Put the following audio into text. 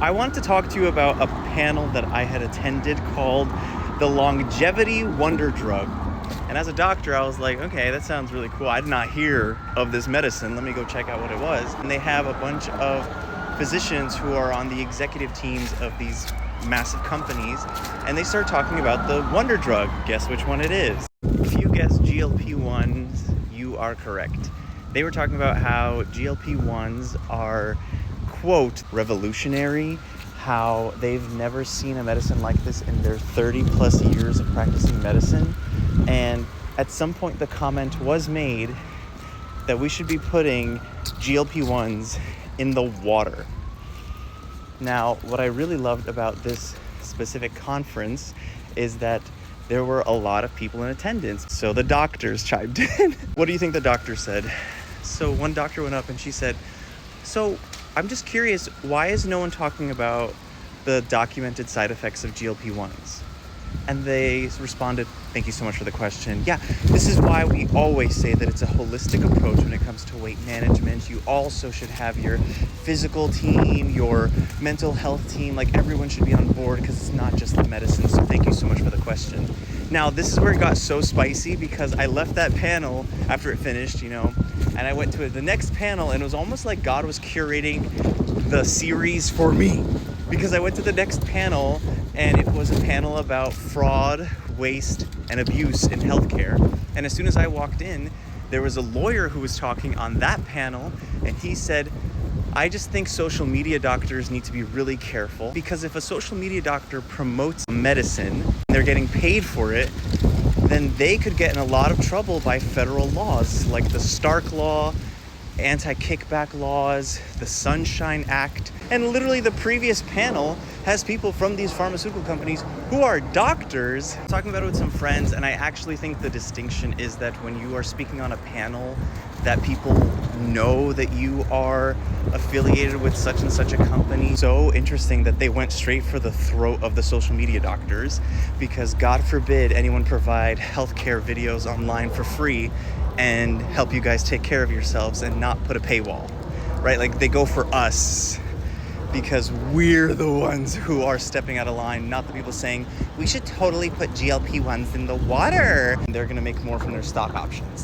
I want to talk to you about a panel that I had attended called the Longevity Wonder Drug. And as a doctor, I was like, okay, that sounds really cool. I did not hear of this medicine. Let me go check out what it was. And they have a bunch of physicians who are on the executive teams of these massive companies, and they start talking about the wonder drug. Guess which one it is? If you guessed GLP-1s, you are correct. They were talking about how GLP-1s are, quote, revolutionary, how they've never seen a medicine like this in their 30 plus years of practicing medicine. And at some point the comment was made that we should be putting GLP-1s in the water. Now, what I really loved about this specific conference is that there were a lot of people in attendance. So the doctors chimed in. What do you think the doctor said? So one doctor went up and she said, so I'm just curious, why is no one talking about the documented side effects of GLP-1s? And they responded, thank you so much for the question. Yeah, this is why we always say that it's a holistic approach when it comes to weight management. You also should have your physical team, your mental health team, like everyone should be on board because it's not just the medicine. So thank you so much for the question. Now, this is where it got so spicy because I left that panel after it finished, and I went to the next panel, and it was almost like God was curating the series for me. Because I went to the next panel, and it was a panel about fraud, waste, and abuse in healthcare. And as soon as I walked in, there was a lawyer who was talking on that panel, and he said, I just think social media doctors need to be really careful, because if a social media doctor promotes medicine and they're getting paid for it, then they could get in a lot of trouble by federal laws, like the Stark Law, anti-kickback laws, the Sunshine Act. And literally the previous panel has people from these pharmaceutical companies who are doctors. I'm talking about it with some friends, and I actually think the distinction is that when you are speaking on a panel that people know that you are affiliated with such and such a company. So interesting that they went straight for the throat of the social media doctors, because God forbid anyone provide healthcare videos online for free and help you guys take care of yourselves and not put a paywall, right? Like they go for us because we're the ones who are stepping out of line, not the people saying, we should totally put GLP-1s in the water. And they're gonna make more from their stock options.